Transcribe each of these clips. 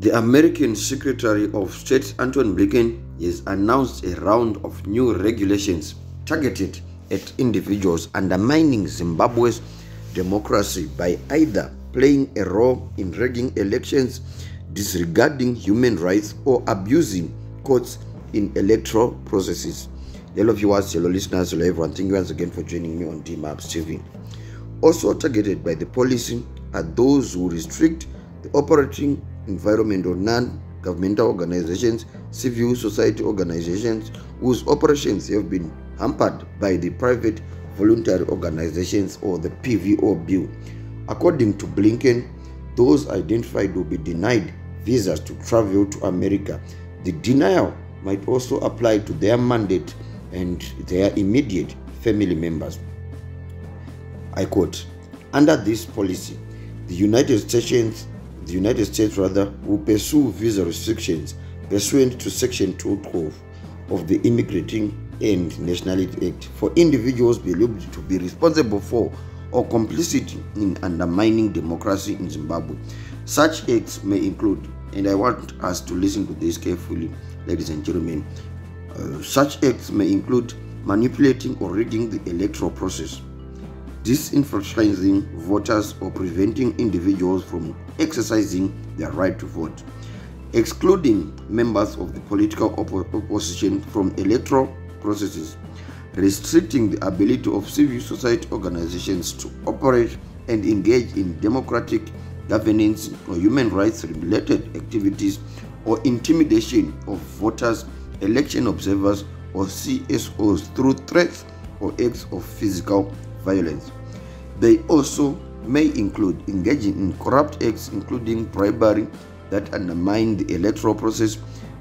The American Secretary of State Antony Blinken has announced a round of new regulations targeted at individuals undermining Zimbabwe's democracy by either playing a role in rigging elections, disregarding human rights, or abusing courts in electoral processes. Hello viewers, hello listeners, hello everyone. Thank you once again for joining me on DMAPS TV. Also targeted by the policy are those who restrict the operating environment of non-governmental organizations, civil society organizations whose operations have been hampered by the private voluntary organizations or the PVO bill. According to Blinken, those identified will be denied visas to travel to America. The denial might also apply to their mandate and their immediate family members. I quote, "Under this policy, the United States will pursue visa restrictions pursuant to Section 212 of the Immigrating and Nationality Act for individuals believed to be responsible for or complicit in undermining democracy in Zimbabwe. Such acts may include," and I want us to listen to this carefully, ladies and gentlemen, such acts may include manipulating or rigging the electoral process, disenfranchising voters or preventing individuals from exercising their right to vote, excluding members of the political opposition from electoral processes, restricting the ability of civil society organizations to operate and engage in democratic governance or human rights related activities, or intimidation of voters, election observers, or CSOs through threats or acts of physical violence. They also may include engaging in corrupt acts, including bribery that undermine the electoral process,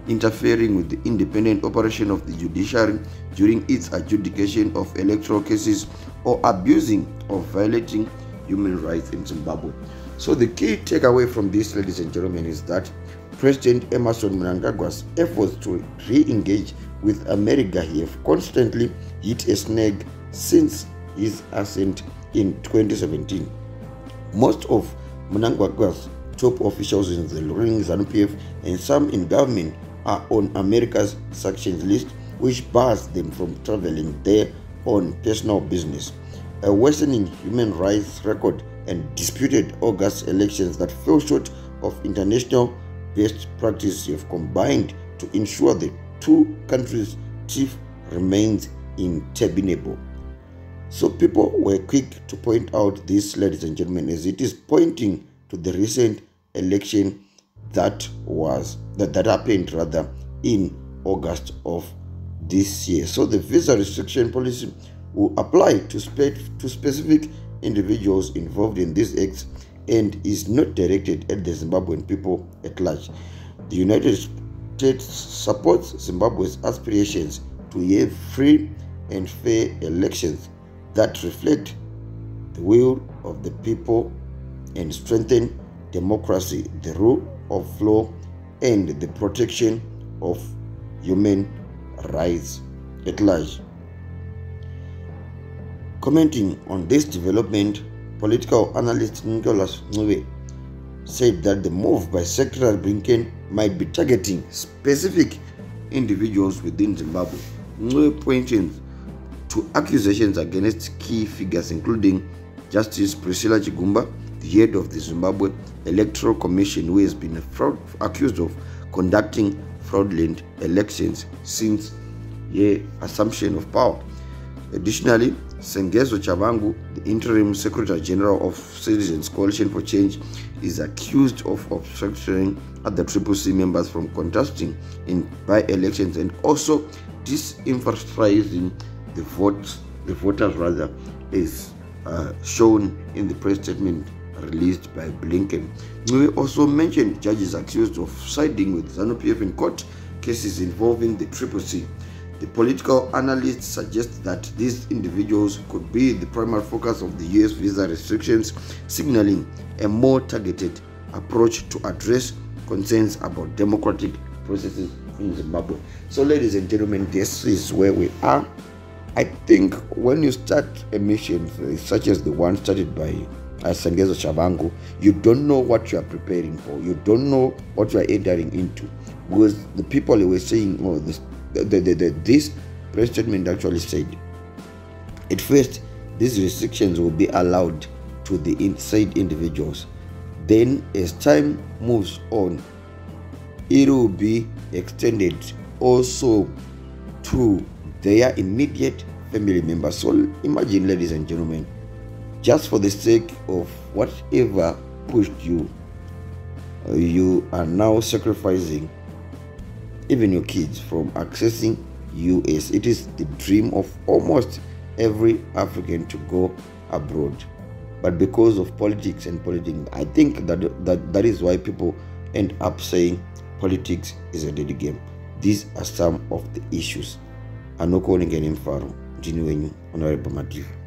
interfering with the independent operation of the judiciary during its adjudication of electoral cases, or abusing or violating human rights in Zimbabwe. So the key takeaway from this, ladies and gentlemen, is that President Emmerson Mnangagwa's efforts to re-engage with America have constantly hit a snag since his ascent in 2017. Most of Mnangagwa's top officials in the ruling Zanu PF and some in government are on America's sanctions list, which bars them from traveling there on personal business. A worsening human rights record and disputed August elections that fell short of international best practice have combined to ensure the two countries' chief remains untenable. So people were quick to point out this, ladies and gentlemen, as it is pointing to the recent election that happened in August of this year. So the visa restriction policy will apply to specific individuals involved in these acts and is not directed at the Zimbabwean people at large. The United States supports Zimbabwe's aspirations to have free and fair elections that reflect the will of the people and strengthen democracy, the rule of law, and the protection of human rights at large. Commenting on this development, political analyst Nicholas Ncube said that the move by Secretary Blinken might be targeting specific individuals within Zimbabwe. Ncube pointed to accusations against key figures including Justice Priscilla Chigumba, the head of the Zimbabwe Electoral Commission, who has been accused of conducting fraudulent elections since the assumption of power. Additionally, Tshabangu, the interim Secretary General of Citizens Coalition for Change, is accused of obstructing other CCC members from contesting in by-elections and also disenfranchising the voters, is shown in the press statement released by Blinken. We also mentioned judges accused of siding with Zanu PF in court cases involving the CCC. The political analysts suggest that these individuals could be the primary focus of the US visa restrictions, signaling a more targeted approach to address concerns about democratic processes in Zimbabwe. So, ladies and gentlemen, this is where we are. I think when you start a mission such as the one started by Sengezo Tshabangu, you don't know what you are preparing for. You don't know what you are entering into. Because the people were saying, oh, this press statement actually said, at first, these restrictions will be allowed to the inside individuals. Then, as time moves on, it will be extended also to their immediate family members. So imagine, ladies and gentlemen, just for the sake of whatever pushed you, you are now sacrificing even your kids from accessing US. It is the dream of almost every African to go abroad, but because of politics and politics, I think that is why people end up saying politics is a dead game. These are some of the issues. Anoko Ningeni Mfaro, Jini Wenyu, Honorable Madivu.